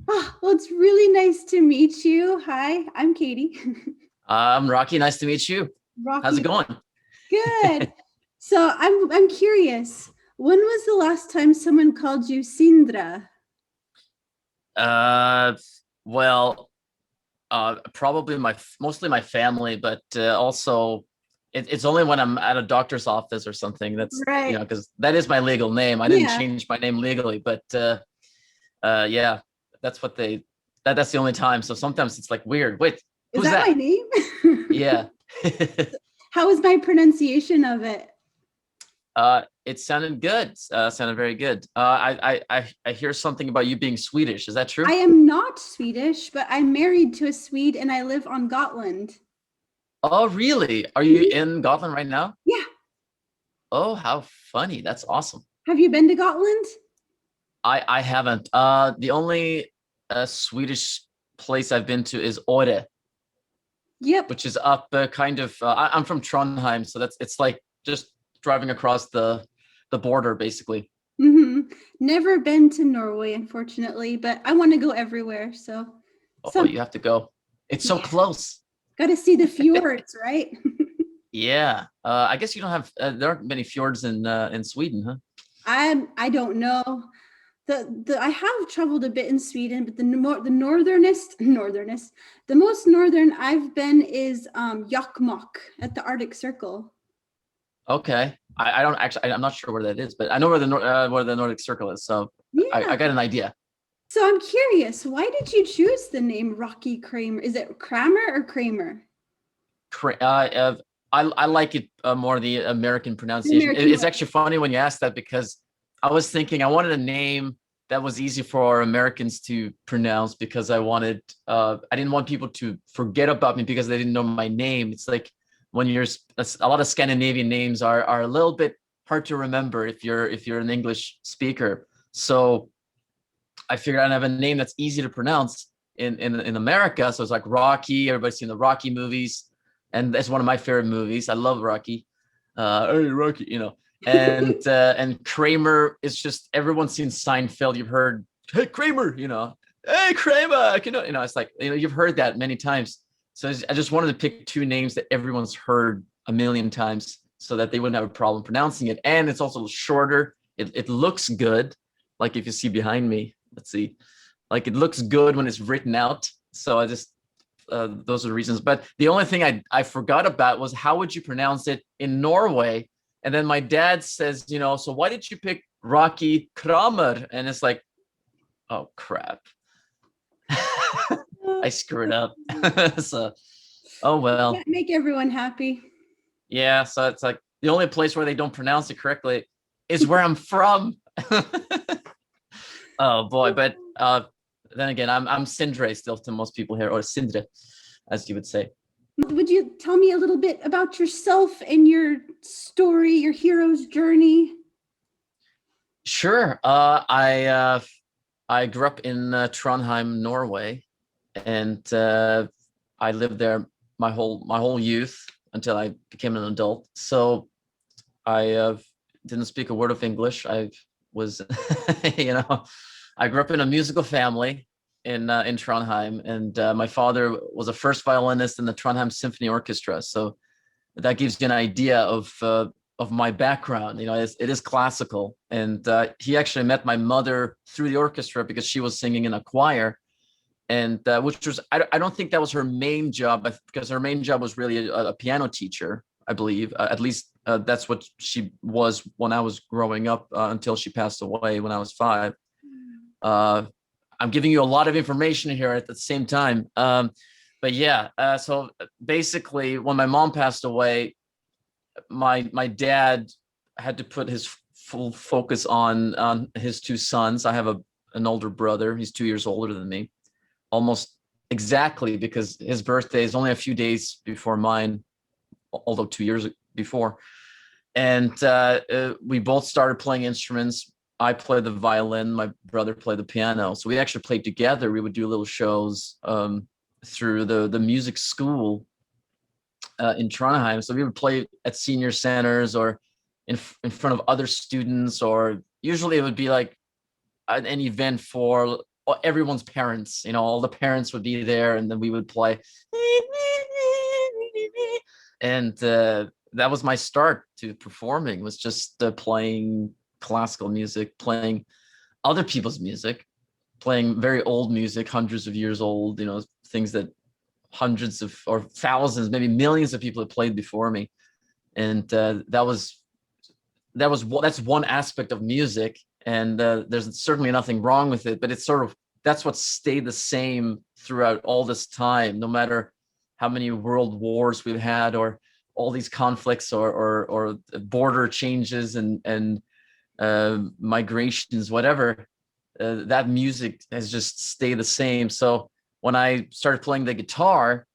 Oh, well, it's really nice to meet you. Hi, I'm Katie. I'm Rocky. Nice to meet you. How's it Rocky. going? Good. So I'm curious. When was the last time someone called you Sindra? uh, well, probably mostly my family, but also it's only when I'm at a doctor's office or something. That's Right. because that is my legal name. I didn't Yeah. change my name legally, but yeah, that's what they that's the only time. So sometimes it's like weird. Wait, Is who's that my that? name? Yeah. How is my pronunciation of it? It sounded good. Sounded very good. I hear something about you being Swedish. Is that I true? am not Swedish, but I'm married to a Swede and I live on Gotland. Oh, really? Are you Mhm. in Gotland right now? Yeah. Oh, how funny. That's awesome. Have you been to Gotland? I haven't. The only Swedish place I've been to is Ore, Yep. which is up kind of I'm from Trondheim, so that's it's like just driving across the border basically. Never been to Norway, unfortunately, but I want to go everywhere. So, Oh, some you have to go. It's so yeah, close. got to see the fjords, right? Yeah. I guess you don't have there aren't many fjords in Sweden, huh? I don't know. The I have traveled a bit in Sweden, but the northernest, the most northern I've been is Jokkmokk at the Arctic Circle. Okay. I don't actually I'm not sure where that is, but I know where the Nordic Circle is, so I Yeah. got an idea. So I'm curious, why did you choose the name Rocky Kramer? Is it Kramer or Kramer? I like it more the American The pronunciation. American It's way. actually funny when you ask that because I was thinking I wanted a name that was easy for Americans to pronounce because I didn't want people to forget about me because they didn't know my name. It's like when you're a lot of Scandinavian names are a little bit hard to remember if you're an English speaker. So I figured I'd have a name that's easy to pronounce in America. So it's like Rocky. Everybody's seen the Rocky movies, and that's one of my favorite movies. I love Rocky. Hey, Rocky, and Kramer is just everyone's seen Seinfeld. You've heard Hey Kramer, Hey Kramer, it's like you've heard that many times. So I just wanted to pick two names that everyone's heard a million times, so that they wouldn't have a problem pronouncing it, and it's also shorter. It looks good, like if you see behind me. Let's see, like it looks good when it's written out. So I just those are the reasons. But the only thing I forgot about was how would you pronounce it in Norway? And then my dad says, so why did you pick Rocky Kramer? And it's like, oh crap, I screwed up. So oh well, Can't make everyone happy. yeah. So it's like the only place where they don't pronounce it correctly is where I'm from. Oh boy, but then again, I'm Sindre still to most people here, or Sindre, as you would say. Would you tell me a little bit about yourself and your story, your hero's journey? Sure. I grew up in Trondheim, Norway, and I lived there my whole youth until I became an adult. So I didn't speak a word of English. I was, you know, I grew up in a musical family in Trondheim, and my father was a first violinist in the Trondheim Symphony Orchestra. So that gives you an idea of my background. It is classical, and he actually met my mother through the orchestra because she was singing in a choir, and which was I don't think that was her main job because her main job was really a piano teacher, I believe. At least that's what she was when I was growing up until she passed away when I was 5. Uh, I'm giving you a lot of information here at the same time. But yeah, so basically, when my mom passed away, my dad had to put his full focus on his two sons. I have an older brother. He's 2 years older than me, almost exactly because his birthday is only a few days before mine, although 2 years before. And we both started playing instruments. I played the violin, my brother played the piano. So we actually played together. We would do little shows through the music school in Trondheim. So we would play at senior centers or in front of other students, or usually it would be like an event for everyone's parents, all the parents would be there, and then we would play. And that was my start to performing, was just playing classical music, playing other people's music, playing very old music, hundreds of years old, things that hundreds of or thousands, maybe millions of people have played before me. And that's one aspect of music, and there's certainly nothing wrong with it, but it's sort of, that's what stayed the same throughout all this time, no matter how many world wars we've had, or all these conflicts, or border changes, and migrations, whatever. That music has just stayed the same. So when I started playing the guitar,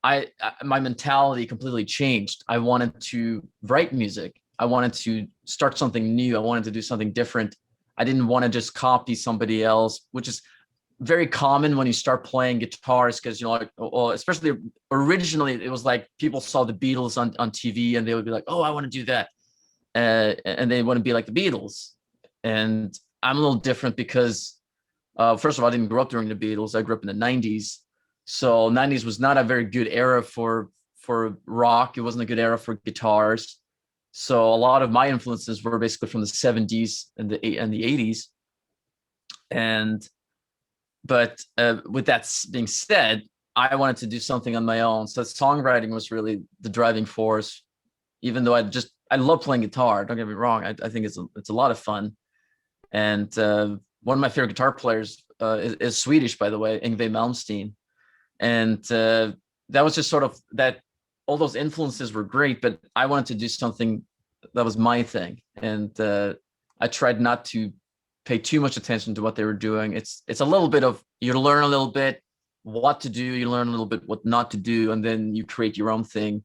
my mentality completely changed. I wanted to write music. I wanted to start something new. I wanted to do something different. I didn't want to just copy somebody else, which is very common when you start playing guitars, because especially originally, it was like people saw the Beatles on TV, and they would be like, oh, I want to do that, and they want to be like the Beatles. And I'm a little different because first of all, I didn't grow up during the Beatles. I grew up in the 90s. So 90s was not a very good era for rock. It wasn't a good era for guitars. So a lot of my influences were basically from the 70s and the 80s. But with that being said, I wanted to do something on my own. So songwriting was really the driving force, even though I love playing guitar. Don't get me wrong. I think it's a lot of fun. And one of my favorite guitar players is Swedish, by the way, Yngwie Malmsteen. And that was just sort of that. All those influences were great, but I wanted to do something that was my thing. And I tried not to pay too much attention to what they were doing. It's a little bit of, you learn a little bit what to do, you learn a little bit what not to do, and then you create your own thing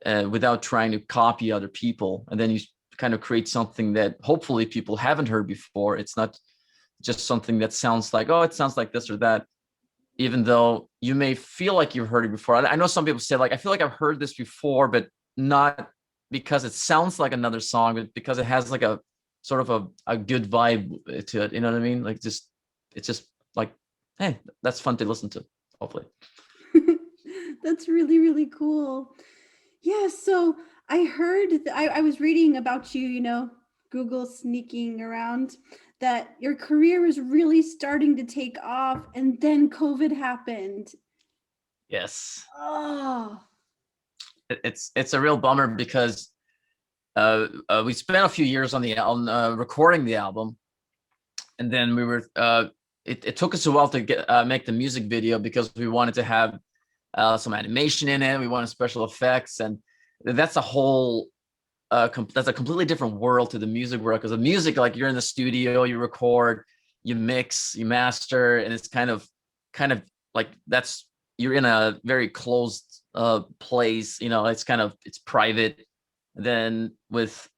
without trying to copy other people. And then you kind of create something that hopefully people haven't heard before. It's not just something that sounds like, oh, it sounds like this or that, even though you may feel like you've heard it before. I know some people say, like, I feel like I've heard this before, but not because it sounds like another song, but because it has like a sort of a good vibe to it. You know what I mean? Like, it's just like, hey, that's fun to listen to, hopefully. That's really, really cool. Yeah, so I heard, I was reading about you, Google sneaking around, that your career was really starting to take off, and then COVID happened. Yes. Oh. It's a real bummer because we spent a few years on the album, recording the album, and then we were. It took us a while to make the music video, because we wanted to have some animation in it. We wanted special effects, and that's a whole. That's a completely different world to the music world, because the music, like, you're in the studio, you record, you mix, you master, and it's kind of like you're in a very closed place. It's private. Then with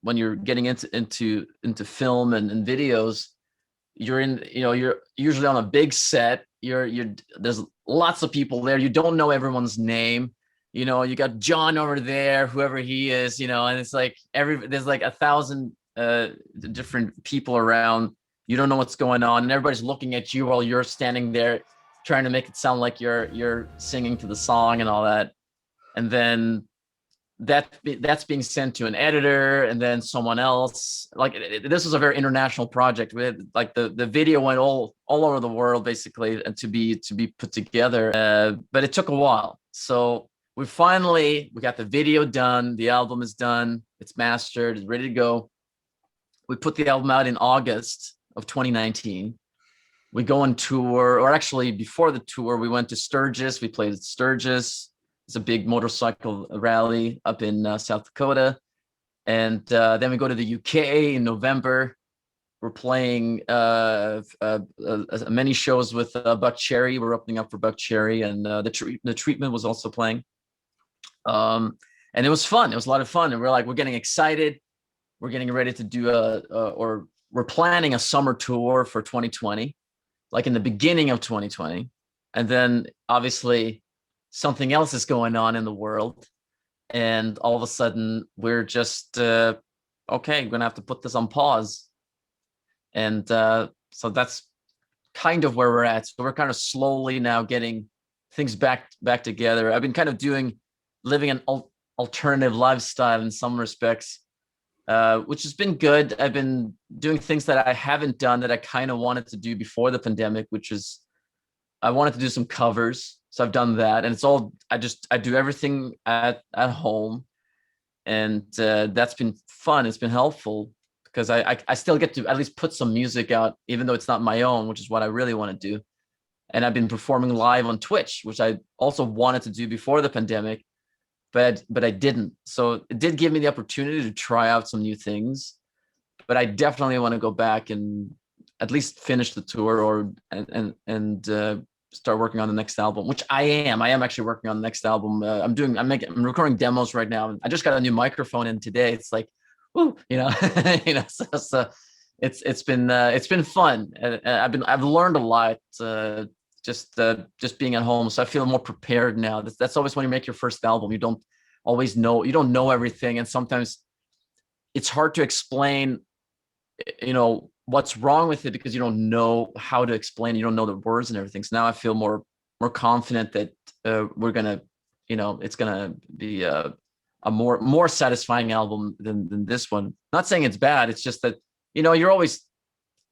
when you're getting into film and videos, you're usually on a big set. There's lots of people there. You don't know everyone's name. You got John over there, whoever he is, and it's like there's like 1,000 different people around. You don't know what's going on, and everybody's looking at you while you're standing there trying to make it sound like you're singing to the song and all that. And then that's being sent to an editor, and then someone else. Like, this was a very international project. We had, like, the video went all over the world, basically, and to be put together. But it took a while. So we got the video done. The album is done. It's mastered. It's ready to go. We put the album out in August of 2019. We go on tour, or actually before the tour, we went to Sturgis. We played at Sturgis. It's a big motorcycle rally up in South Dakota. And then we go to the UK in November. We're playing many shows with Buck Cherry. We're opening up for Buck Cherry, and the Treatment was also playing. And it was fun. It was a lot of fun. And we're getting excited. We're getting ready to do or we're planning a summer tour for 2020, like in the beginning of 2020. And then obviously something else is going on in the world. And all of a sudden we're just, okay, we're going to have to put this on pause. And so that's kind of where we're at. So we're kind of slowly now getting things back together. I've been kind of living an alternative lifestyle in some respects, which has been good. I've been doing things that I haven't done that I kind of wanted to do before the pandemic, which is I wanted to do some covers. So I've done that, and it's all I do everything at home, and that's been fun. It's been helpful because I still get to at least put some music out, even though it's not my own, which is what I really want to do. And I've been performing live on Twitch, which I also wanted to do before the pandemic, but I didn't. So it did give me the opportunity to try out some new things, but I definitely want to go back and at least finish the tour and start working on the next album, which I am actually working on the next album. I'm recording demos right now. I just got a new microphone in today. It's like, woo, so it's been fun. I've learned a lot, just being at home. So I feel more prepared now. That's always when you make your first album. You don't know everything. And sometimes it's hard to explain, what's wrong with it because you don't know how to explain. You don't know the words and everything. So now I feel more confident that we're gonna, it's gonna be a more satisfying album than this one. Not saying it's bad. It's just that you're always,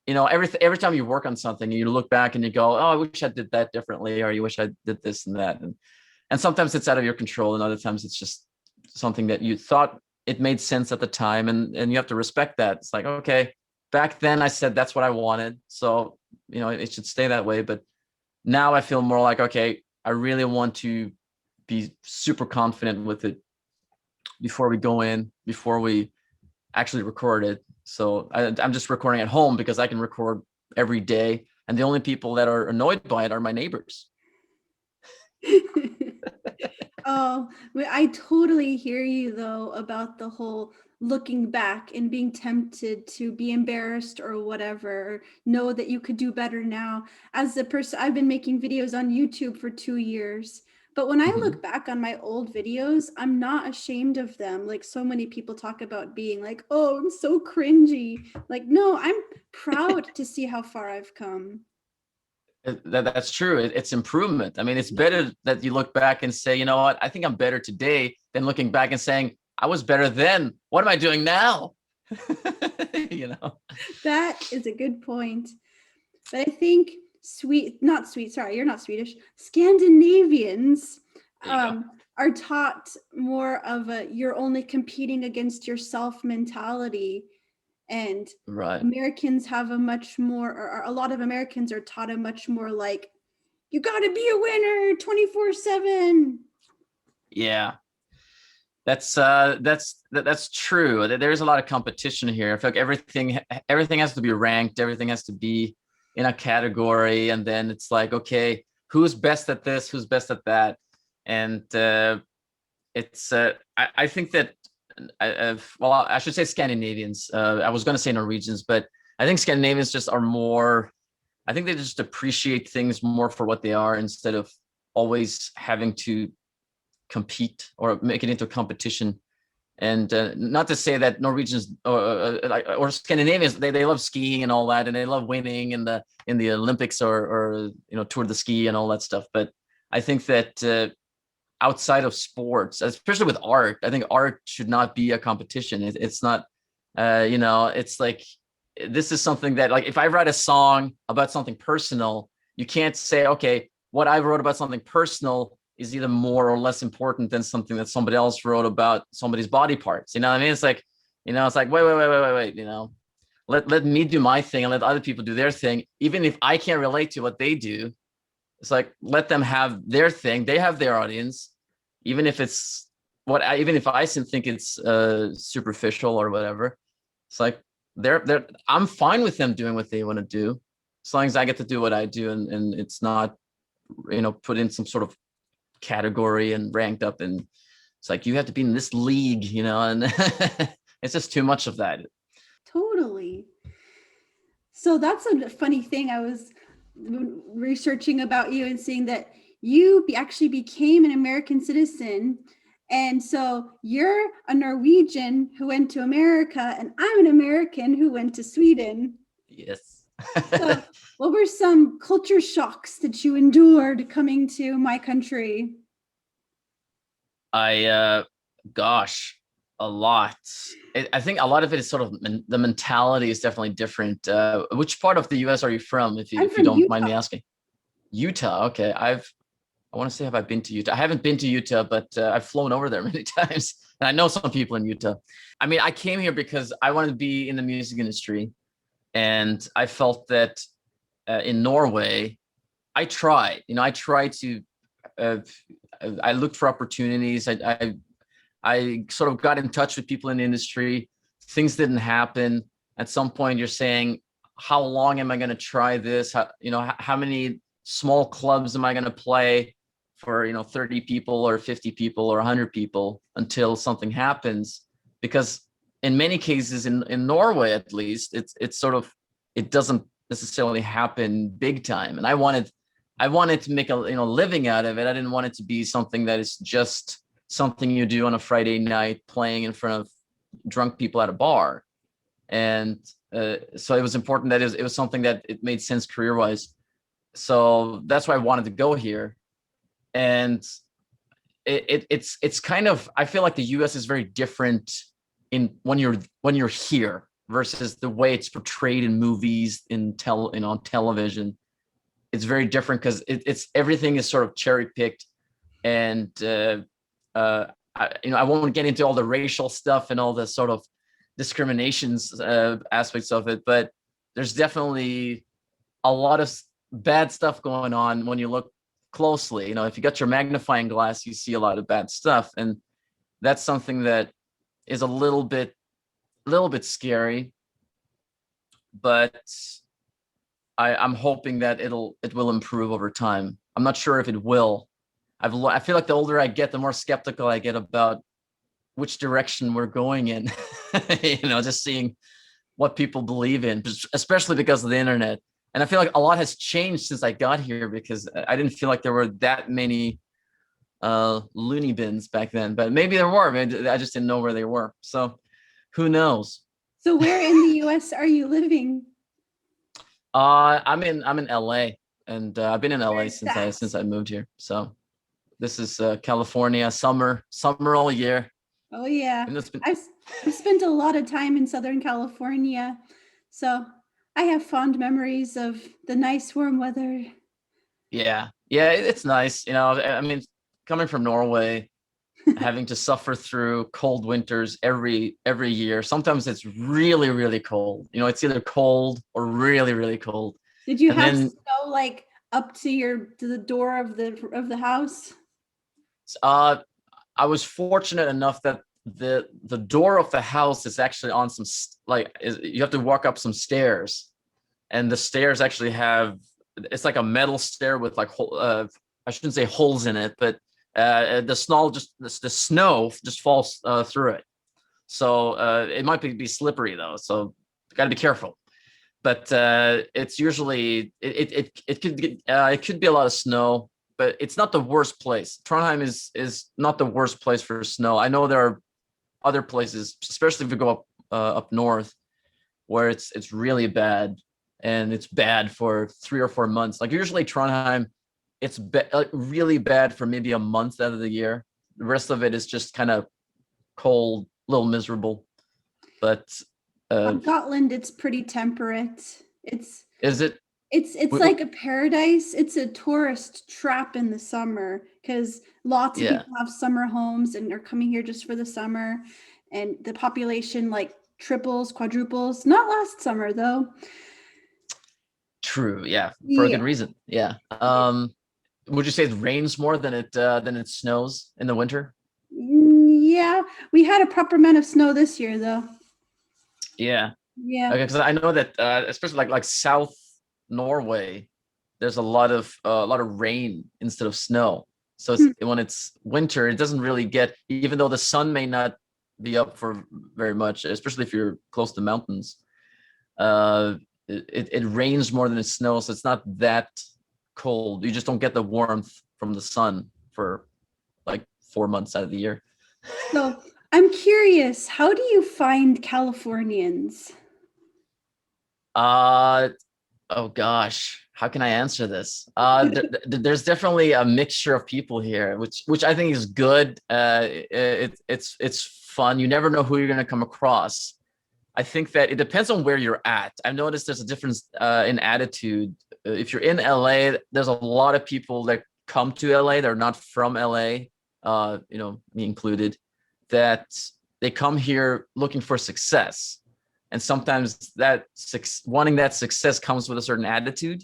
every time you work on something, you look back and you go, oh, I wish I did that differently, or you wish I did this and that, and sometimes it's out of your control, and other times it's just something that you thought it made sense at the time, and you have to respect that. It's like, okay, back then I said that's what I wanted, so it should stay that way. But now I feel more like, okay, I really want to be super confident with it before we actually record it. So I'm just recording at home because I can record every day, and the only people that are annoyed by it are my neighbors. Oh, I totally hear you though about the whole looking back and being tempted to be embarrassed or whatever, or know that you could do better now. As a person, I've been making videos on YouTube for 2 years, but when I look back on my old videos, I'm not ashamed of them. Like so many people talk about being like, oh, I'm so cringy. Like, no, I'm proud to see how far I've come. That's true. It's improvement. I mean, it's better that you look back and say, you know what, I think I'm better today, than looking back and saying, I was better then. What am I doing now? That is a good point. But I think you're not Swedish. Scandinavians are taught more of you're only competing against yourself mentality. And right. Americans have a much more, or a lot of Americans are taught a much more like, you got to be a winner 24/7. Yeah, that's true. There's a lot of competition here. I feel like everything has to be ranked. Everything has to be in a category, and then it's like, okay, who's best at this? Who's best at that? And it's I think that I should say Scandinavians. I was going to say Norwegians, but I think Scandinavians just are more. I think they just appreciate things more for what they are, instead of always having to compete or make it into a competition. And not to say that Norwegians or Scandinavians, they love skiing and all that, and they love winning in the Olympics or Tour de Ski and all that stuff. But I think that outside of sports, especially with art, I think art should not be a competition. It's not, it's like, this is something that, like, if I write a song about something personal, you can't say, okay, what I wrote about something personal is either more or less important than something that somebody else wrote about somebody's body parts. You know what I mean? It's like, it's like, wait, let me do my thing and let other people do their thing. Even if I can't relate to what they do, it's like, let them have their thing. They have their audience, even if I think it's superficial or whatever. It's like, I'm fine with them doing what they want to do, as long as I get to do what I do, and it's not, put in some sort of category and ranked up, and it's like, you have to be in this league, and it's just too much of that. Totally. So that's a funny thing. I was researching about you and seeing that you actually became an American citizen. And so you're a Norwegian who went to America, and I'm an American who went to Sweden. Yes. So, what were some culture shocks that you endured coming to my country? Gosh, a lot. I think a lot of it is sort of the mentality is definitely different. Which part of the U.S. are you from, I'm if you from don't mind me Utah. asking? Utah. Okay, I want to say, have I been to Utah? I haven't been to Utah, but I've flown over there many times, and I know some people in Utah. I mean, I came here because I wanted to be in the music industry, and I felt that in Norway, I tried to. Uh, I looked for opportunities. I sort of got in touch with people in the industry. Things didn't happen. At some point, you're saying, how long am I going to try this? How many small clubs am I going to play for, 30 people or 50 people or 100 people until something happens? Because in many cases, in Norway, at least, it's sort of, it doesn't necessarily happen big time. And I wanted to make a living out of it. I didn't want it to be something that is just something you do on a Friday night playing in front of drunk people at a bar. And so it was important that it was something that it made sense career wise. So that's why I wanted to go here. And it's kind of, I feel like the US is very different in when you're here versus the way it's portrayed in movies, on television. It's very different because it's everything is sort of cherry picked, and I won't get into all the racial stuff and all the sort of discriminations aspects of it, but there's definitely a lot of bad stuff going on when you look closely. If you got your magnifying glass, you see a lot of bad stuff, and that's something that is a little bit scary. But I'm hoping that it will improve over time. I'm not sure if it will. I feel like the older I get, the more skeptical I get about which direction we're going in. Just seeing what people believe in, especially because of the internet. And I feel like a lot has changed since I got here, because I didn't feel like there were that many loony bins back then, but maybe there were. Maybe I just didn't know where they were. So who knows? So, where in the US are you living? I'm in LA, and I've been in LA Where's since I that? since I moved here. So this is California, summer all year. Oh, yeah. And it's been I've spent a lot of time in Southern California. So, I have fond memories of the nice warm weather. Yeah, yeah, it's nice. I mean, coming from Norway, having to suffer through cold winters every year. Sometimes it's really, really cold. It's either cold or really, really cold. Did you And have then snow like up to the door of the house? uh, I was fortunate enough that the door of the house is actually on you have to walk up some stairs, and the stairs actually it's like a metal stair with I shouldn't say holes in it, but the snow just falls through it. So it might be slippery though, so got to be careful. But it's usually it could be a lot of snow, but it's not the worst place. Trondheim is not the worst place for snow. I know there are other places, especially if you go up north, where it's really bad, and it's bad for 3 or 4 months. Like usually Trondheim, it's really bad for maybe a month out of the year. The rest of it is just kind of cold, a little miserable. But On Gotland, it's pretty temperate. is it? It's w- like a paradise. It's a tourist trap in the summer because lots of Yeah, people have summer homes and are coming here just for the summer. And the population like triples, quadruples. Not last summer though. true. Yeah, for a Yeah. good reason. Yeah. Would you say it rains more than it snows in the winter? Yeah, we had a proper amount of snow this year though. Yeah. Yeah. Okay, because I know that especially like South Norway, there's a lot of rain instead of snow. So Hmm. when it's winter, it doesn't really get, even though the sun may not be up for very much, especially if you're close to mountains. Uh, it rains more than it snows, so it's not that cold. You just don't get the warmth from the sun for like 4 months out of the year. So I'm curious, how do you find Californians? Uh, Oh gosh, how can I answer this? There's definitely a mixture of people here, which I think is good. It's fun. You never know who you're going to come across. I think that it depends on where you're at. I've noticed there's a difference in attitude. If you're in LA, there's a lot of people that come to LA. They're not from LA, me included, that they come here looking for success. And sometimes wanting that success comes with a certain attitude.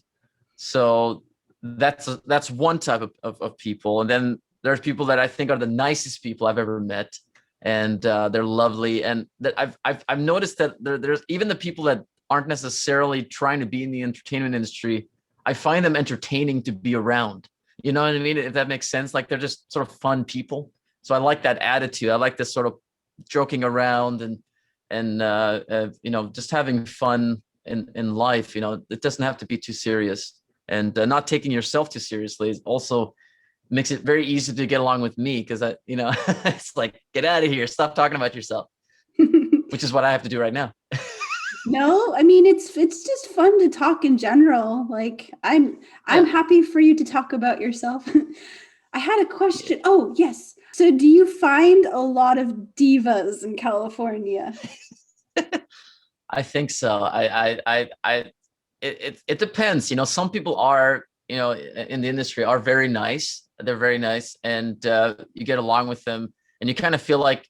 So that's one type of people. And then there's people that I think are the nicest people I've ever met, and they're lovely. And that I've noticed that there's even the people that aren't necessarily trying to be in the entertainment industry. I find them entertaining to be around. You know what I mean? If that makes sense, like they're just sort of fun people. So I like that attitude. I like this sort of joking around and just having fun in life. It doesn't have to be too serious, and not taking yourself too seriously is also makes it very easy to get along with me, because it's like, get out of here, stop talking about yourself, which is what I have to do right now. No, I mean it's just fun to talk in general. Like I'm happy for you to talk about yourself. I had a question. Oh, yes. So do you find a lot of divas in California? I think so. It depends. Some people are, in the industry are very nice. They're very nice, and you get along with them, and you kind of feel like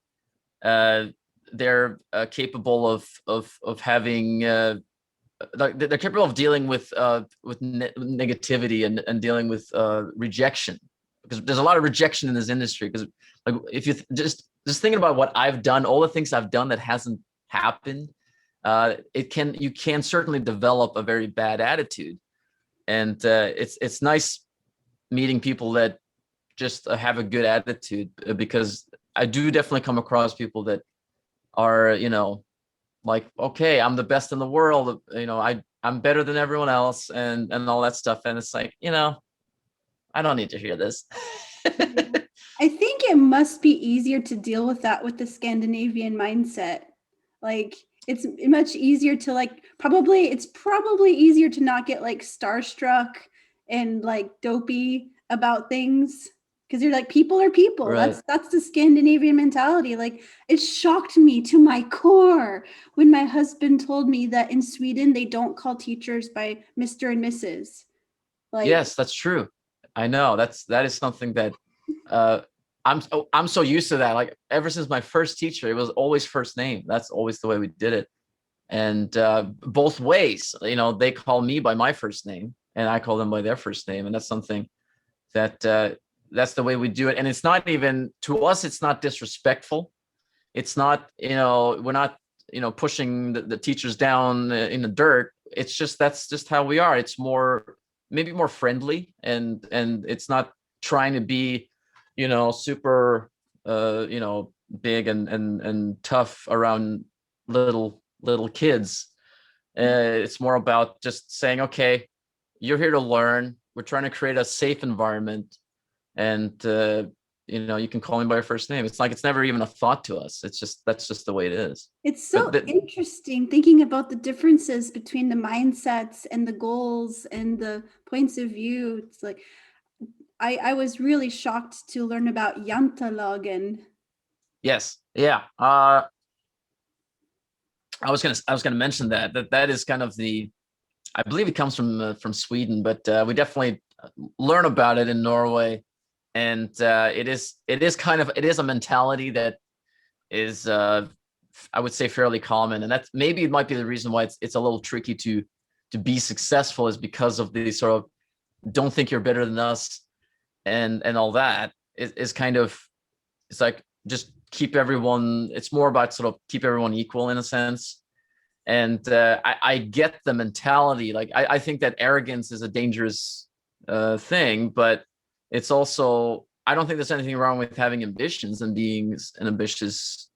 they're capable of having. They're capable of dealing with negativity and dealing with rejection, because there's a lot of rejection in this industry. Because like if you just thinking about what I've done, all the things I've done that hasn't happened, you can certainly develop a very bad attitude. And it's nice meeting people that just have a good attitude, because I do definitely come across people that are, like, okay, I'm the best in the world, I'm better than everyone else, and all that stuff. And it's like, I don't need to hear this. I think it must be easier to deal with that with the Scandinavian mindset. Like it's much easier to it's probably easier to not get like starstruck and like dopey about things, because you're like, people are people. Right. That's the Scandinavian mentality. Like it shocked me to my core when my husband told me that in Sweden they don't call teachers by Mr. and Mrs. Like, yes, that's true. I know that is something that I'm so used to that. Like ever since my first teacher, it was always first name. That's always the way we did it. And both ways, they call me by my first name and I call them by their first name. And that's something that that's the way we do it. And it's not even, to us, it's not disrespectful. It's not, we're not, pushing the teachers down in the dirt. It's just, that's just how we are. It's maybe more friendly, and it's not trying to be, super, big and tough around little kids. It's more about just saying, okay, you're here to learn. We're trying to create a safe environment, and you can call me by your first name. It's like, it's never even a thought to us. That's just the way it is. it's so interesting thinking about the differences between the mindsets and the goals and the points of view. It's like I was really shocked to learn about Jantelagen. Yes. Yeah. I was gonna mention that is kind of I believe it comes from Sweden, but we definitely learn about it in Norway, and it is a mentality that is I would say fairly common, and that's maybe it might be the reason why it's a little tricky to be successful, is because of the sort of don't think you're better than us and all that is kind of, it's like, just keep everyone, it's more about sort of keep everyone equal in a sense. And I get the mentality. Like I think that arrogance is a dangerous thing, but it's also, I don't think there's anything wrong with having ambitions and being an ambitious,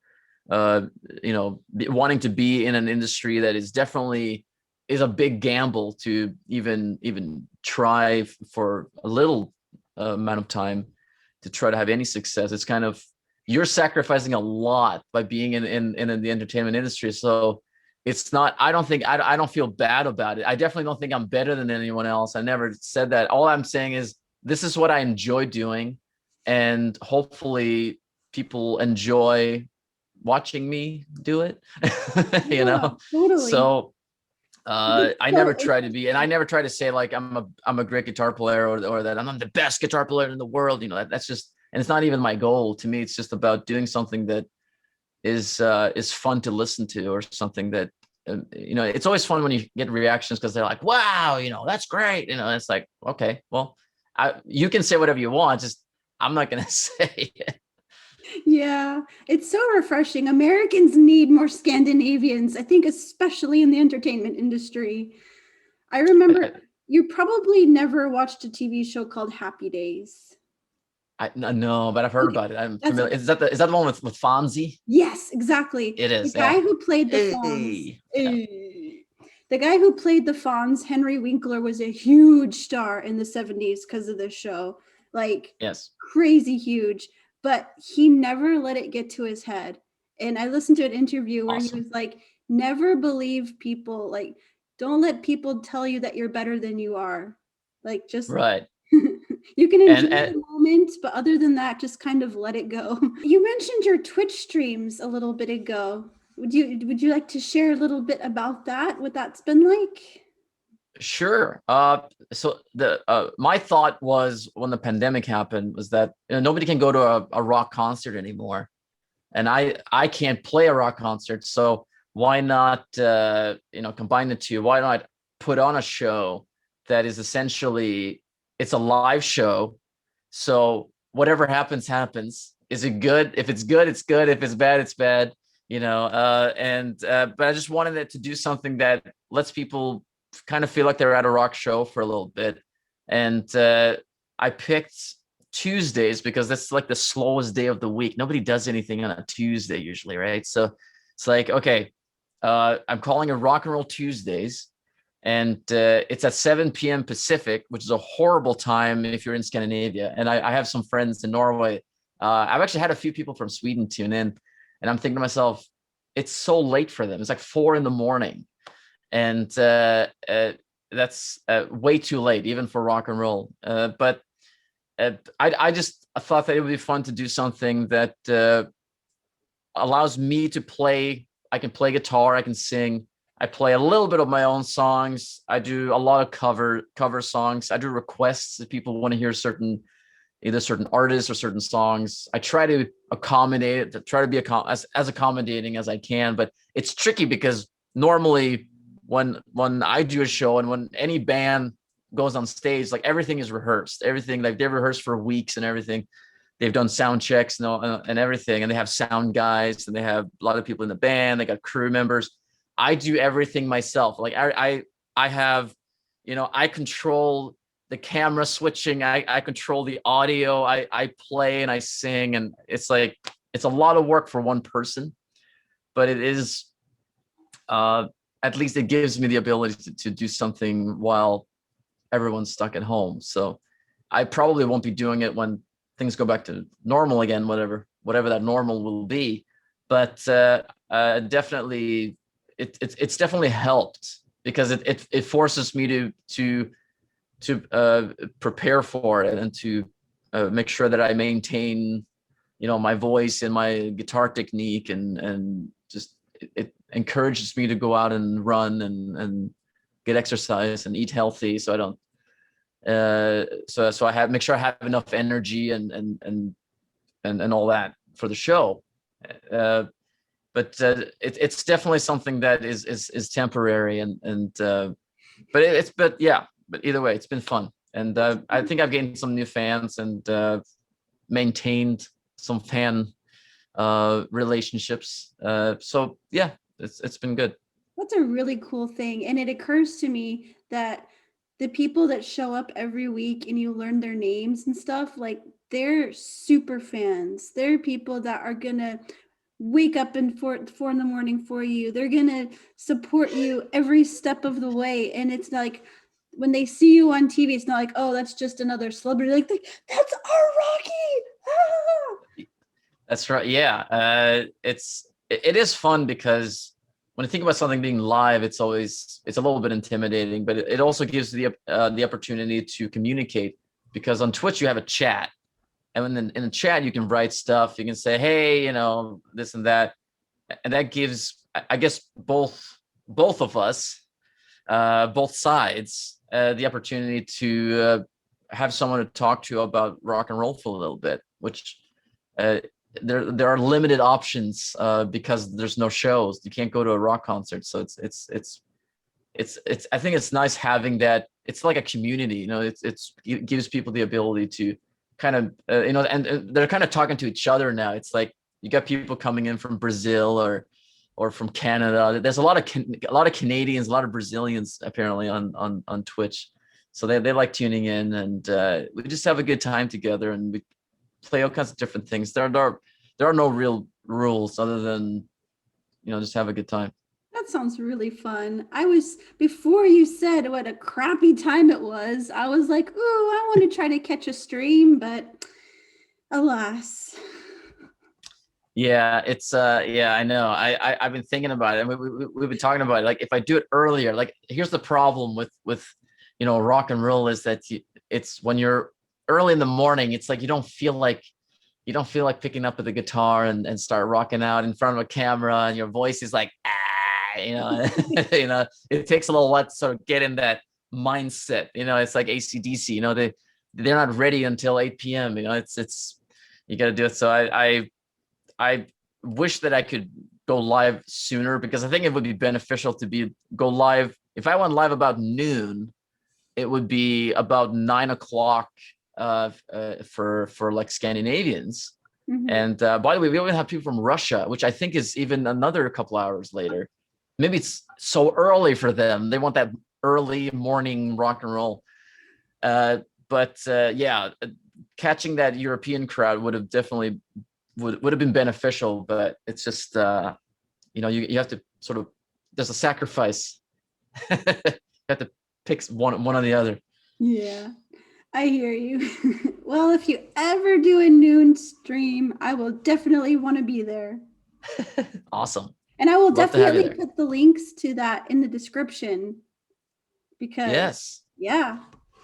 wanting to be in an industry that is definitely is a big gamble to even try for a little amount of time to try to have any success. It's kind of, you're sacrificing a lot by being in the entertainment industry. So it's not, I don't feel bad about it. I definitely don't think I'm better than anyone else. I never said that. All I'm saying is this is what I enjoy doing, and hopefully people enjoy watching me do it. You Yeah, know? totally. So I So never try to be, and I never try to say like I'm a great guitar player, or that I'm the best guitar player in the world. You know, that's just, and it's not even my goal. To me, it's just about doing something that is fun to listen to, or something that you know. It's always fun when you get reactions because they're like, "Wow, you know, that's great." You know, and it's like, okay, well, you can say whatever you want. Just I'm not gonna say it. yeah, it's so refreshing. Americans need more Scandinavians, I think, especially in the entertainment industry. I remember you probably never watched a TV show called Happy Days. No, but I've heard Okay, about it. I'm that's familiar. Is that the one with Fonzie? yes, exactly. It The is. guy Yeah. who played the Fonz, Hey. Yeah. the guy who played the Fonz, Henry Winkler, was a huge star in the 70s because of this show. Like Yes. crazy huge, but he never let it get to his head. And I listened to an interview where he Awesome. was like, never believe people, like, don't let people tell you that you're better than you are. Like, just Right. you can enjoy And the moment, but other than that, just kind of let it go. You mentioned your Twitch streams a little bit ago. Would you like to share a little bit about that? What that's been like? sure. So the my thought was when the pandemic happened was that, you know, nobody can go to a rock concert anymore, and I can't play a rock concert. So why not you know, combine the two? Why not put on a show that is essentially, it's a live show. So whatever happens, happens. Is it good? If it's good, it's good. If it's bad, it's bad. You know, and but I just wanted it to do something that lets people kind of feel like they're at a rock show for a little bit. And I picked Tuesdays because that's like the slowest day of the week. Nobody does anything on a Tuesday usually, right? So it's like, okay, I'm calling it Rock and Roll Tuesdays, and it's at 7 p.m. Pacific, which is a horrible time if you're in Scandinavia. And I have some friends in Norway. I've actually had a few people from Sweden tune in, and I'm thinking to myself, it's so late for them. It's like 4 in the morning, and that's way too late even for rock and roll. But I just thought that it would be fun to do something that allows me to play. I can play guitar, I can sing, I play a little bit of my own songs. I do a lot of cover songs. I do requests if people want to hear either certain artists or certain songs. I try to accommodate it, try to be as accommodating as I can. But it's tricky because normally when I do a show and when any band goes on stage, like everything is rehearsed. Everything, like they've rehearsed for weeks and everything. They've done sound checks and everything, and they have sound guys, and they have a lot of people in the band. They got crew members. I do everything myself. Like I have, you know, I control the camera switching. I control the audio. I play and I sing, and it's like it's a lot of work for one person, but it is at least it gives me the ability to do something while everyone's stuck at home. So I probably won't be doing it when things go back to normal again, whatever that normal will be. But definitely, it's definitely helped because it forces me to prepare for it, and to make sure that I maintain, you know, my voice and my guitar technique, and just it encourages me to go out and run and get exercise and eat healthy, so I don't so I have make sure I have enough energy and all that for the show. Uh, but it's definitely something that is temporary, and but yeah, but either way, it's been fun, and I think I've gained some new fans, and maintained some fan relationships. So yeah, it's been good. That's a really cool thing. And it occurs to me that the people that show up every week and you learn their names and stuff, like they're super fans. They're people that are gonna wake up in four in the morning for you. They're gonna support you every step of the way. And it's like when they see you on TV, it's not like, oh, that's just another celebrity. Like that's our Rocky. Ah! That's right. Yeah, it is fun because when I think about something being live, it's a little bit intimidating, but it also gives the opportunity to communicate, because on Twitch you have a chat, and in the chat you can write stuff. You can say, hey, this and that, and that gives, I guess, both of us, both sides, the opportunity to have someone to talk to about rock and roll for a little bit, which there are limited options because there's no shows. You can't go to a rock concert, so it's I think it's nice having that. It's like a community, it gives people the ability to kind of and they're kind of talking to each other now. It's like you got people coming in from Brazil or from Canada. There's a lot of Canadians, a lot of Brazilians apparently on Twitch, so they like tuning in, and we just have a good time together, and we play all kinds of different things. There are no real rules other than just have a good time. That sounds really fun. Before you said what a crappy time it was, I was like, ooh, I want to try to catch a stream, but alas. Yeah, it's I know. I've been thinking about it, and we've been talking about it. Like, if I do it earlier, like, here's the problem with rock and roll is that it's when you're early in the morning, it's like you don't feel like picking up the guitar and start rocking out in front of a camera, and your voice is like, it takes a little while to sort of get in that mindset. It's like AC/DC, they're not ready until 8 p.m. It's you got to do it. So I wish that I could go live sooner, because I think it would be beneficial to go live. If I went live about noon, it would be about 9 o'clock for like Scandinavians. Mm-hmm. And by the way, we even have people from Russia, which I think is even another couple hours later. Maybe it's so early for them. They want that early morning rock and roll. But catching that European crowd would have definitely would have been beneficial. But it's just you have to sort of, there's a sacrifice. You have to pick one or the other. Yeah, I hear you. Well, if you ever do a noon stream, I will definitely want to be there. Awesome. And I will definitely put the links to that in the description, because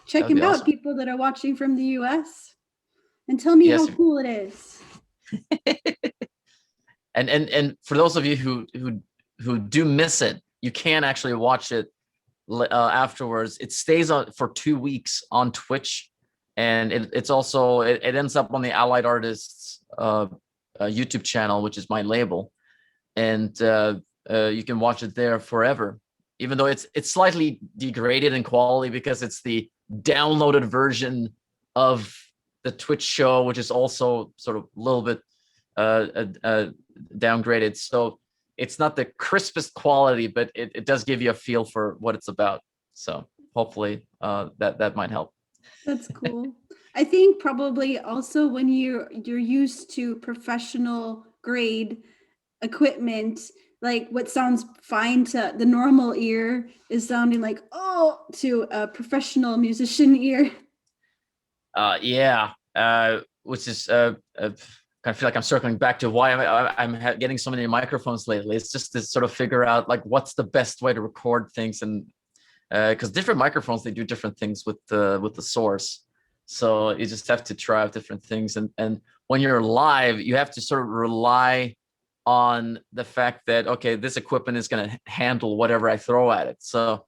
check them out, people that are watching from the US, and tell me how cool it is. And for those of you who do miss it, you can actually watch it afterwards. It stays on for 2 weeks on Twitch, and it's also it ends up on the Allied Artists YouTube channel, which is my label, and you can watch it there forever, even though it's slightly degraded in quality because it's the downloaded version of the Twitch show, which is also sort of a little bit downgraded. So it's not the crispest quality, but it does give you a feel for what it's about. So hopefully that might help. That's cool. I think probably also when you're used to professional grade equipment, like what sounds fine to the normal ear is sounding like to a professional musician ear. Which is kind of feel like I'm circling back to why I'm getting so many microphones lately. It's just to sort of figure out like what's the best way to record things, and because different microphones, they do different things with the source. So you just have to try out different things, and when you're live, you have to sort of rely on the fact that, okay, this equipment is going to handle whatever I throw at it. So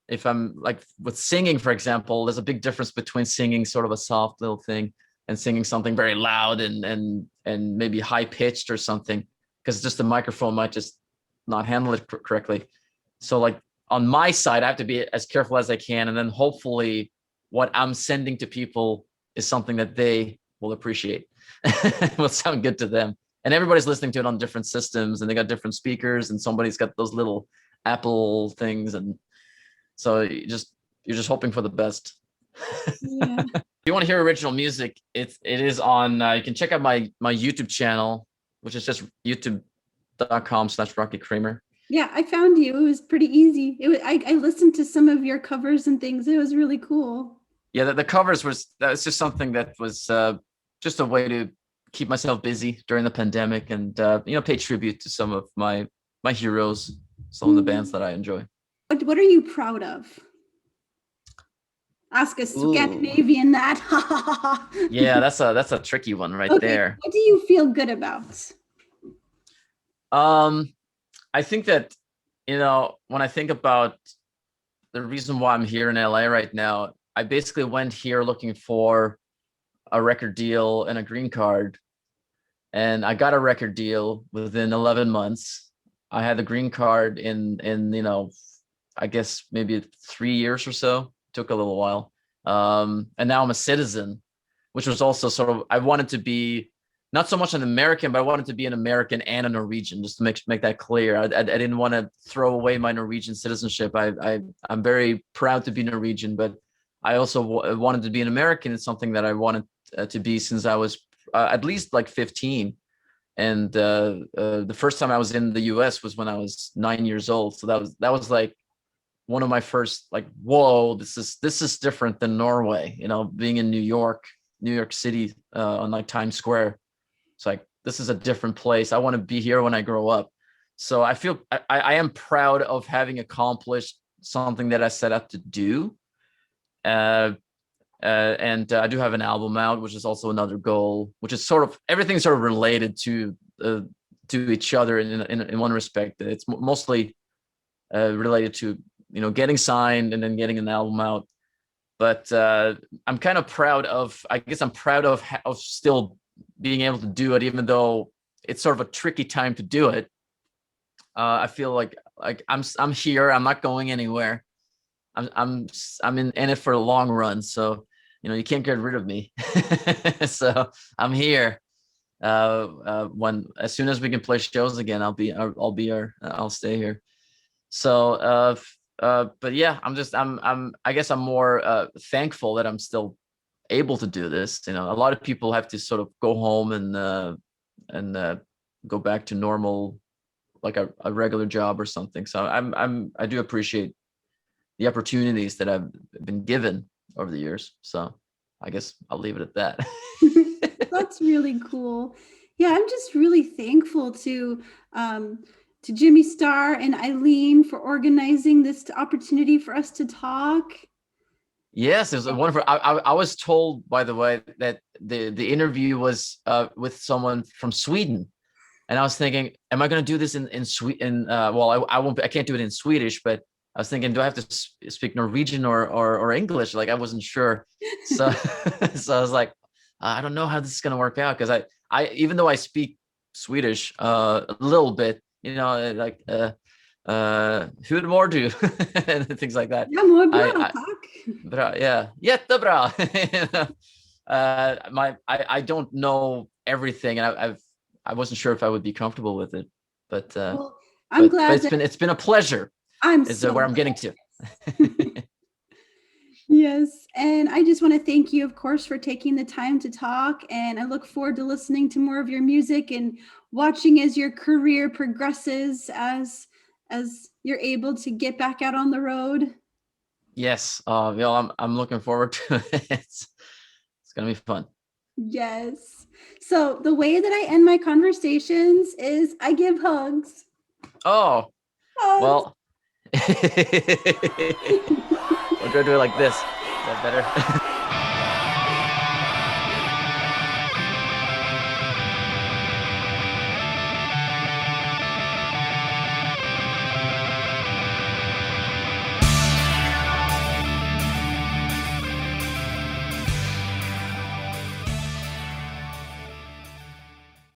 if I'm like with singing, for example, there's a big difference between singing sort of a soft little thing and singing something very loud and maybe high pitched or something, because just the microphone might just not handle it correctly. So like on my side, I have to be as careful as I can, and then hopefully what I'm sending to people is something that they will appreciate. Will sound good to them. And everybody's listening to it on different systems, and they got different speakers, and somebody's got those little Apple things, and so you're just hoping for the best. Yeah. If you want to hear original music, it is on. You can check out my YouTube channel, which is just youtube.com/Rocky Kramer. Yeah, I found you. It was pretty easy. I listened to some of your covers and things. It was really cool. Yeah, the covers that's just something that was just a way to keep myself busy during the pandemic, and pay tribute to some of my heroes. some of the bands that I enjoy. What are you proud of? Ask a Scandinavian that. Yeah, that's a tricky one right Okay, there. what do you feel good about? I think that, when I think about the reason why I'm here in LA right now, I basically went here looking for a record deal and a green card, and I got a record deal within 11 months. I had the green card in I guess maybe 3 years or so. Took a little while. And now I'm a citizen, which was also sort of, I wanted to be not so much an American, but I wanted to be an American and a Norwegian, just to make that clear. I didn't want to throw away my Norwegian citizenship. I'm very proud to be Norwegian, but I also wanted to be an American. It's something that I wanted to be since I was at least like 15. And the first time I was in the US was when I was 9 years old. So that was like one of my first, like, whoa, this is different than Norway, being in New York City, on like Times Square. It's like, this is a different place. I want to be here when I grow up. So I feel I am proud of having accomplished something that I set out to do. And I do have an album out, which is also another goal, which is sort of, everything's sort of related to each other in one respect. It's mostly related to, getting signed and then getting an album out. But I'm kind of proud of, I guess I'm proud of still being able to do it, even though it's sort of a tricky time to do it. I feel like I'm here. I'm not going anywhere. I'm in it for the long run. So, you can't get rid of me. So I'm here. As soon as we can play shows again, I'll stay here. So, but yeah, I guess I'm more thankful that I'm still able to do this. A lot of people have to sort of go home and go back to normal, like a regular job or something. So I do appreciate the opportunities that I've been given over the years. So I guess I'll leave it at that. That's really cool. Yeah, I'm just really thankful to Jimmy Star and Eileen for organizing this opportunity for us to talk. Yes, it was a wonderful. I was told, by the way, that the interview was with someone from Sweden, and I was thinking, am I going to do this in Sweden? Well, I won't. I can't do it in Swedish, but I was thinking, do I have to speak Norwegian or English? Like, I wasn't sure. So so I was like, I don't know how this is going to work out, because I even though I speak Swedish a little bit, like hur mår du? And things like that. Ja, mår bra, tack. Bra, yeah, jättebra. I don't know everything, and I wasn't sure if I would be comfortable with it, but well, I'm glad it's been a pleasure. Is where I'm getting to. Yes, and I just want to thank you, of course, for taking the time to talk, and I look forward to listening to more of your music and watching as your career progresses, as you're able to get back out on the road. Yes, I'm looking forward to it. It's gonna be fun. Yes. So the way that I end my conversations is I give hugs. Oh, Hugs. well. We're gonna do it like this. Is that better?